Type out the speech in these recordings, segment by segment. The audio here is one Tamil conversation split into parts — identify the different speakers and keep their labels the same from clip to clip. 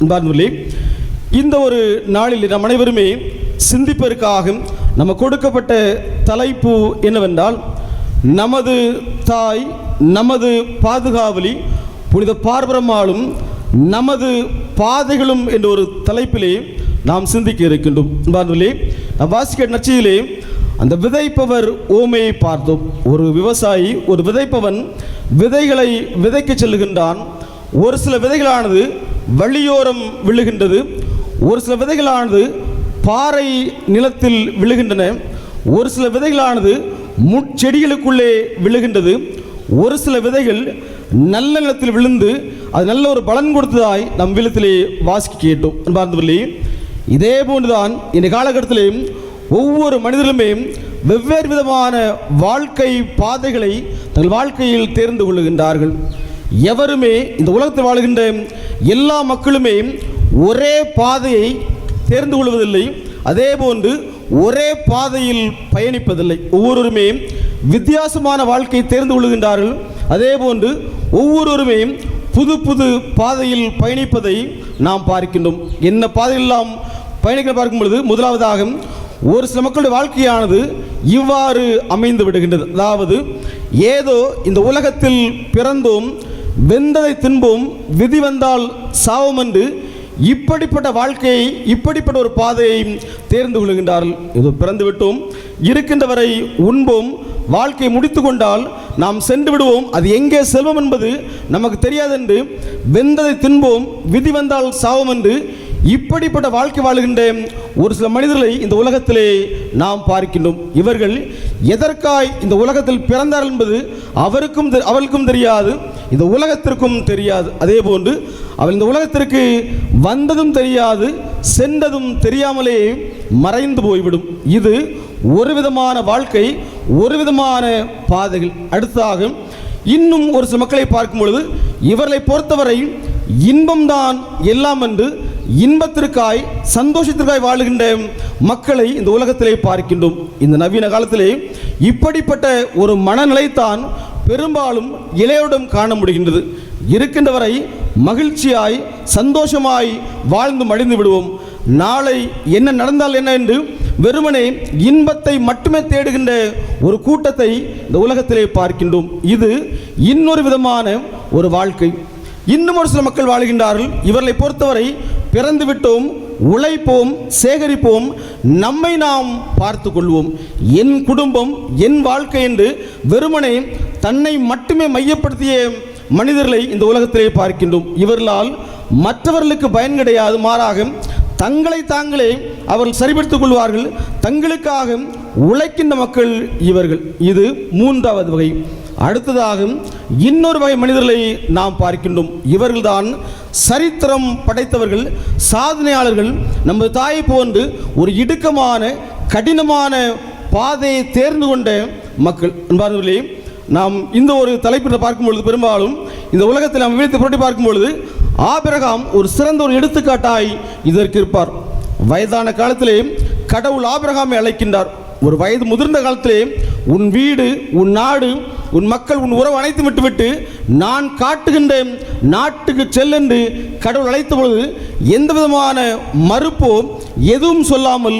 Speaker 1: அன்பார்ந்தவர்களே, இந்த ஒரு நாளில் நம் அனைவருமே சிந்திப்பதற்காக நம்ம கொடுக்கப்பட்ட தலைப்பு என்னவென்றால், நமது தாய் நமது பாதுகாவலி புனித பார்பரமாலும் நமது பாதைகளும் என்ற ஒரு தலைப்பிலே நாம் சிந்திக்க இருக்கின்றோம். அன்பார்ந்தவர்களே, நாம் வாசிக்க நற்செய்தியிலே அந்த விதைப்பவர் ஓமையை பார்த்தோம். ஒரு விவசாயி, ஒரு விதைப்பவன் விதைகளை விதைக்க செல்லுகின்றான். ஒரு சில விதைகளானது வழியோரம் விழுகின்றது, ஒரு சில விதைகளானது பாறை நிலத்தில் விழுகின்றன, ஒரு சில விதைகளானது முட்செடிகளுக்குள்ளே விழுகின்றது, ஒரு சில விதைகள் நல்ல நிலத்தில் விழுந்து அது நல்ல ஒரு பலன் கொடுத்ததாய் நம் விழத்திலே வாசிக்க கேட்டோம். அன்பார்ந்தவர்களே, இதே போன்றுதான் இந்த காலகட்டத்திலே ஒவ்வொரு மனிதர்களுமே வெவ்வேறு விதமான வாழ்க்கை பாதைகளை தங்கள் வாழ்க்கையில் தேர்ந்து கொள்ளுகின்றார்கள். எவருமே இந்த உலகத்தில் வாழ்கின்ற எல்லா மக்களுமே ஒரே பாதையை தேர்ந்து கொள்வதில்லை, அதே போன்று ஒரே பாதையில் பயணிப்பதில்லை. ஒவ்வொருவருமே வித்தியாசமான வாழ்க்கையை தேர்ந்து கொள்கின்றார்கள். அதே போன்று ஒவ்வொருவருமே புது புது பாதையில் பயணிப்பதை நாம் பார்க்கின்றோம். என்ன பாதையெல்லாம் பயணிக்க பார்க்கும் பொழுது, முதலாவதாக ஒரு சில மக்களுடைய வாழ்க்கையானது இவ்வாறு அமைந்து விடுகின்றது. அதாவது, ஏதோ இந்த உலகத்தில் பிறந்தோம், வெந்ததை தின்போம், விதி வந்தால் சாவோம் என்று இப்படிப்பட்ட வாழ்க்கையை, இப்படிப்பட்ட ஒரு பாதையை தேர்ந்து கொள்கின்றார்கள். ஏதோ பிறந்து விட்டோம், இருக்கின்ற வரை உண்போம், வாழ்க்கை முடித்து கொண்டால் நாம் சென்று விடுவோம், அது எங்கே செல்வோம் என்பது நமக்கு தெரியாது என்று வெந்ததை தின்போம், விதி வந்தால் சாவோம் என்று இப்படிப்பட்ட வாழ்க்கை வாழுகின்ற ஒரு சில மனிதர்களை இந்த உலகத்திலே நாம் பார்க்கின்றோம். இவர்கள் எதற்காய் இந்த உலகத்தில் பிறந்தார்கள் என்பது அவர்களுக்கும் தெரியாது, இந்த உலகத்திற்கும் தெரியாது. அதே போன்று அவள் இந்த உலகத்திற்கு வந்ததும் தெரியாது, சென்றதும் தெரியாமலே மறைந்து போய்விடும். இது ஒரு விதமான வாழ்க்கை, ஒரு விதமான பாதைகள். அடுத்ததாக இன்னும் ஒரு சில மக்களை பார்க்கும் பொழுது, இவர்களை பொறுத்தவரை இன்பம்தான் எல்லாம் என்று இன்பத்திற்காய், சந்தோஷத்திற்காய் வாழுகின்ற மக்களை இந்த உலகத்திலே பார்க்கின்றோம். இந்த நவீன காலத்திலே இப்படிப்பட்ட ஒரு மனநிலைத்தான் பெரும்பாலும் இளையோரிடம் காண முடிகின்றது. இருக்கின்றவரை மகிழ்ச்சியாய் சந்தோஷமாய் வாழ்ந்து மடிந்து விடுவோம், நாளை என்ன நடந்தால் என்ன என்று வெறுமனே இன்பத்தை மட்டுமே தேடுகின்ற ஒரு கூட்டத்தை இந்த உலகத்திலே பார்க்கின்றோம். இது இன்னொரு விதமான ஒரு வாழ்க்கை. இன்னும் ஒரு சில மக்கள் வாழ்கின்றார்கள். இவர்களை பொறுத்தவரை பிறந்து விட்டோம், உழைப்போம், சேகரிப்போம், நம்மை நாம் பார்த்து கொள்வோம், என் குடும்பம், என் வாழ்க்கை என்று வெறுமனே தன்னை மட்டுமே மையப்படுத்திய மனிதர்களை இந்த உலகத்திலே பார்க்கின்றோம். இவர்களால் மற்றவர்களுக்கு பயன் கிடையாது, மாறாக தங்களை தாங்களே அவர்கள் சரிபடுத்திக் கொள்வார்கள். தங்களுக்காக உழைக்கின்ற மக்கள் இவர்கள். இது மூன்றாவது வகை. அடுத்ததாக இன்னொரு வகை மனிதர்களை நாம் பார்க்கின்றோம். இவர்கள்தான் சரித்திரம் படைத்தவர்கள், சாதனையாளர்கள். நமது தாயை போன்று ஒரு இடுக்கமான கடினமான பாதையை தேர்ந்து கொண்ட மக்கள். அன்பானவர்களே, நாம் இந்த ஒரு தலைப்பில் பார்க்கும் பொழுது, பெரும்பாலும் இந்த உலகத்தில் நாம் விழித்து புரட்டி பார்க்கும் பொழுது, ஆபிரகாம் ஒரு சிறந்த ஒரு எடுத்துக்காட்டாய் இதற்கு இருப்பார். வயதான காலத்திலே கடவுள் ஆபிரகாமை அழைக்கின்றார். ஒரு வயது முதிர்ந்த காலத்திலே உன் வீடு, உன் நாடு, உன் மக்கள், உன் உறவு அனைத்து விட்டுவிட்டு நான் காட்டுகின்ற நாட்டுக்கு செல் என்று கடவுள் அழைத்த பொழுது எந்த விதமான மறுப்போ எதுவும் சொல்லாமல்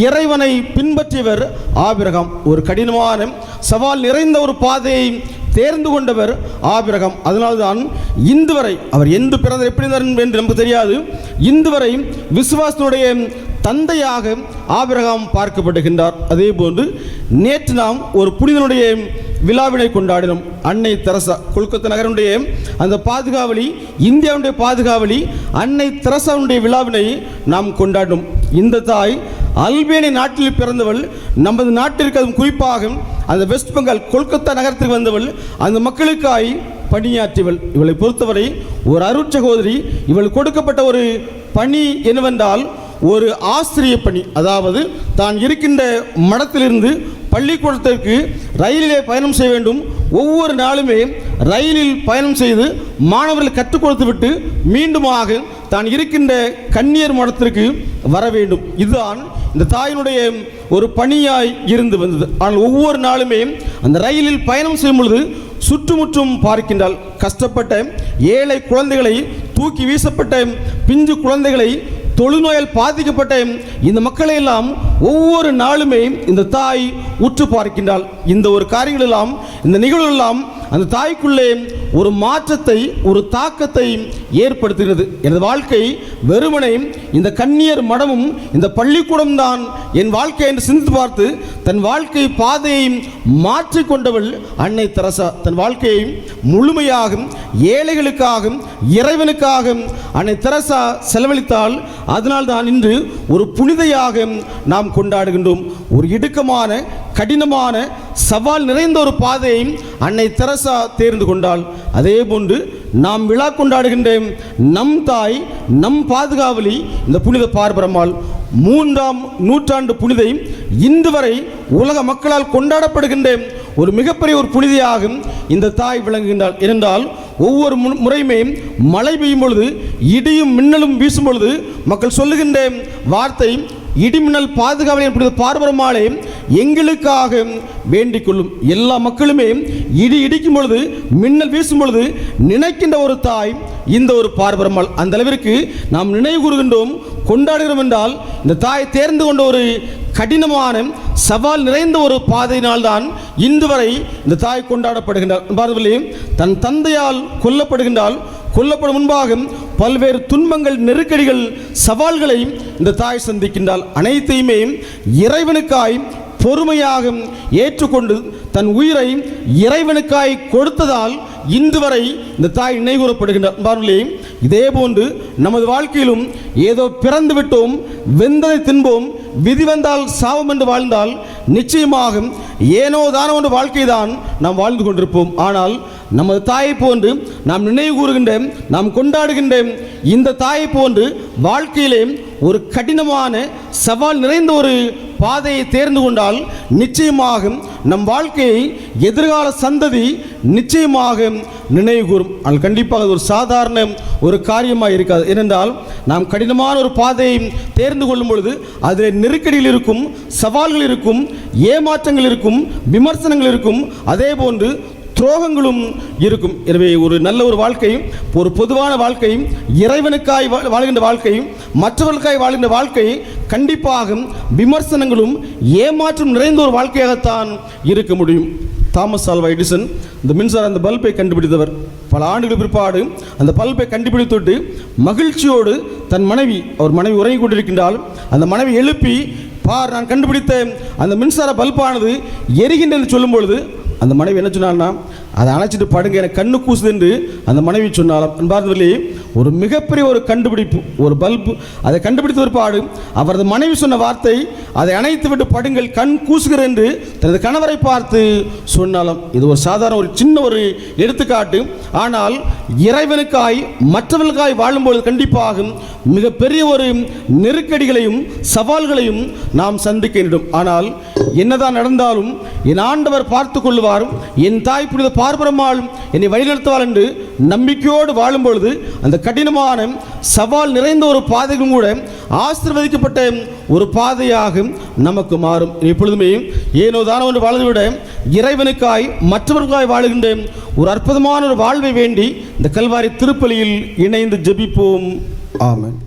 Speaker 1: இறைவனை பின்பற்றியவர் ஆபிரகாம். ஒரு கடினமான சவால் நிறைந்த ஒரு பாதையை தேர்ந்து கொண்டவர் ஆபிரகாம். அதனால்தான் இன்று வரை, அவர் எந்த பிறந்த எப்படி இருந்தார் என்று நமக்கு தெரியாது, இன்று வரை விசுவாசத்தினுடைய தந்தையாக ஆபிரகாம் பார்க்கப்படுகின்றார். அதே போன்று நேற்று நாம் ஒரு புனிதனுடைய விழாவினை கொண்டாடினோம். அன்னை தெரசா, கொல்கத்தா நகரனுடைய அந்த பாதுகாவலி, இந்தியாவுடைய பாதுகாவலி அன்னை தெரசாவுடைய விழாவினை நாம் கொண்டாடினோம். இந்த தாய் அல்பேனிய நாட்டில் பிறந்தவள், நமது நாட்டிற்கு, அதுவும் குறிப்பாக அந்த வெஸ்ட் பெங்கால் கொல்கத்தா நகரத்துக்கு வந்தவள், அந்த மக்களுக்காய் பணியாற்றியவள். இவளை பொறுத்தவரை ஒரு அருட்சகோதரி. இவள் கொடுக்கப்பட்ட ஒரு பணி என்னவென்றால், ஒரு ஆசிரிய பணி. அதாவது தான் இருக்கின்ற மடத்திலிருந்து பள்ளிக்கூடத்திற்கு ரயிலிலே பயணம் செய்ய வேண்டும். ஒவ்வொரு நாளுமே ரயிலில் பயணம் செய்து மாணவர்கள் கற்றுக் கொடுத்து விட்டு மீண்டுமாக தான் இருக்கின்ற கன்னியர் மடத்திற்கு வர வேண்டும். இதுதான் இந்த தாயினுடைய ஒரு பணியாய் இருந்து வந்தது. ஆனால் ஒவ்வொரு நாளுமே அந்த ரயிலில் பயணம் செய்யும் பொழுது சுற்றுமுற்றும் பார்க்கின்றால் கஷ்டப்பட்ட ஏழை குழந்தைகளை தூக்கி வீசப்பட்ட பிஞ்சு குழந்தைகளை, தொழுநோயால் பாதிக்கப்பட்ட இந்த மக்களை எல்லாம் ஒவ்வொரு நாளுமே இந்த தாய் உற்று பார்க்கின்றாள். இந்த ஒரு காரியங்கள் எல்லாம், இந்த நிகழ்வுகள் எல்லாம் அந்த தாய்க்குள்ளே ஒரு மாற்றத்தை, ஒரு தாக்கத்தை ஏற்படுத்துகிறது. எனது வாழ்க்கை வெறுமனை இந்த கன்னியர் மடமும் இந்த பள்ளிக்கூடம் தான் என் வாழ்க்கை என்று சிந்தித்து பார்த்து தன் வாழ்க்கை பாதையை மாற்றிக்கொண்டவள் அன்னை தெரசா. தன் வாழ்க்கையை முழுமையாக ஏழைகளுக்காக, இறைவனுக்காக அன்னை தெரசா செலவழித்தால். அதனால் தான் இன்று ஒரு புனிதையாக நாம் கொண்டாடுகின்றோம். ஒரு இடுக்கமான, கடினமான, சவால் நிறைந்த ஒரு பாதையை அன்னை தெரசா தேர்ந்து கொண்டாள். அதே போன்று நாம் விழா கொண்டாடுகின்ற நம் தாய், நம் பாதுகாவலி இந்த புனித பார்பரம்மாள் 3ஆம் நூற்றாண்டு புனிதை இன்று வரை உலக மக்களால் கொண்டாடப்படுகின்ற ஒரு மிகப்பெரிய ஒரு புனிதையாக இந்த தாய் விளங்குகின்றாள். ஏனென்றால் ஒவ்வொரு முறையுமே மழை பெய்யும் பொழுது, இடியும் மின்னலும் வீசும் பொழுது மக்கள் சொல்லுகின்ற வார்த்தை, இடிமின்னல் பாதுகாவலி புனித பார்பரம்மாளே எங்களுக்காக வேண்டிக் கொள்ளும். எல்லா மக்களுமே இடி இடிக்கும் பொழுது, மின்னல் வீசும் பொழுது நினைக்கின்ற ஒரு தாய் இந்த ஒரு பார்பரம்மாள். அந்த அளவிற்கு நாம் நினைவு கூறுகின்றோம், கொண்டாடுகிறோம் என்றால் இந்த தாய் தேர்ந்து கொண்ட ஒரு கடினமான, சவால் நிறைந்த ஒரு பாதையினால்தான் இன்று வரை இந்த தாய் கொண்டாடப்படுகின்றார். தன் தந்தையால் கொல்லப்படுகின்றால். கொல்லப்படும் முன்பாக பல்வேறு துன்பங்கள், நெருக்கடிகள், சவால்களை இந்த தாய் சந்திக்கின்றாள். அனைத்தையுமே இறைவனுக்காய் பொறுமையாக ஏற்றுக்கொண்டு தன் உயிரை இறைவனுக்காய் கொடுத்ததால் இன்று வரை இந்த தாய் நினைவுகூரப்படுகின்றார். இதே போன்று நமது வாழ்க்கையிலும் ஏதோ பிறந்து விட்டோம், வெந்ததை தின்போம், விதி வந்தால் சாவம் என்று வாழ்ந்தால் நிச்சயமாக ஏனோ தானோ என்ற வாழ்க்கை தான் நாம் வாழ்ந்து கொண்டிருப்போம். ஆனால் நமது தாயை போன்று நாம் நினைவு கூறுகின்ற, நாம் கொண்டாடுகின்ற இந்த தாயை போன்று வாழ்க்கையிலே ஒரு கடினமான, சவால் நிறைந்த ஒரு பாதையை தேர்ந்து கொண்டால் நிச்சயமாக நம் வாழ்க்கையை எதிர்கால சந்ததி நிச்சயமாக நினைவு கூறும். அது கண்டிப்பாக ஒரு சாதாரண ஒரு காரியமாக இருக்காது. ஏனென்றால் நாம் கடினமான ஒரு பாதையை தேர்ந்து கொள்ளும் பொழுது அதில் நெருக்கடிகள் இருக்கும், சவால்கள் இருக்கும், ஏமாற்றங்கள் இருக்கும், விமர்சனங்கள் இருக்கும், அதே போன்று துரோகங்களும் இருக்கும். எனவே ஒரு நல்ல ஒரு வாழ்க்கையும், ஒரு பொதுவான வாழ்க்கையும், இறைவனுக்காய் வாழ்கின்ற வாழ்க்கையும், மற்றவர்களுக்காய் வாழ்கின்ற வாழ்க்கை கண்டிப்பாக விமர்சனங்களும் ஏமாற்றம் நிறைந்த ஒரு வாழ்க்கையாகத்தான் இருக்க முடியும். தாமஸ் ஆல்வா எடிசன் இந்த மின்சார அந்த பல்பை கண்டுபிடித்தவர். பல ஆண்டுகள் பிற்பாடு அந்த பல்பை கண்டுபிடித்துவிட்டு மகிழ்ச்சியோடு தன் மனைவி, அவர் மனைவி உறங்கி கொண்டிருக்கின்றால் அந்த மனைவி எழுப்பி, பார், நான் கண்டுபிடித்த அந்த மின்சார பல்பானது எரிகின்றது சொல்லும் பொழுது அந்த மனைவி என்ன சொன்னால்னா, அதை அணைச்சிட்டு படுங்க, எனக்கு கண்ணு கூசுது என்று அந்த மனைவி சொன்னாலும். அன்பார்ந்தவர்களே, ஒரு மிகப்பெரிய ஒரு கண்டுபிடிப்பு, ஒரு பல்பு, அதை கண்டுபிடித்த பிற்பாடு அவரது மனைவி சொன்ன வார்த்தை, அதை அணைத்து விட்டு படுங்கள், கண் கூசுகிறது என்று தனது கணவரை பார்த்து சொன்னாலும். இது ஒரு சாதாரண ஒரு சின்ன ஒரு எடுத்துக்காட்டு. ஆனால் இறைவனுக்காய், மற்றவர்களுக்காய் வாழும்போது கண்டிப்பாக மிகப்பெரிய ஒரு நெருக்கடிகளையும் சவால்களையும் நாம் சந்திக்க வேண்டும். ஆனால் என்னதான் நடந்தாலும் என் ஆண்டவர் பார்த்து கொள்வார், என் தாய் புனித பார்பரம்மாள் என்னை வழிநடத்துவாள் என்று நம்பிக்கையோடு வாழும் பொழுது அந்த கடினமான, சவால் நிறைந்த ஒரு பாதைகளும் கூட ஆசீர்வதிக்கப்பட்ட ஒரு பாதையாக நமக்கு மாறும். எப்பொழுதுமே ஏனோ தானோ என்று வாழ்வதை விட இறைவனுக்காய், மற்றவர்களுக்காய் வாழுகின்ற ஒரு அற்புதமான ஒரு வாழ்வை வேண்டி இந்த கல்வாரி திருப்பலியில் இணைந்து ஜெபிப்போம். ஆமென்.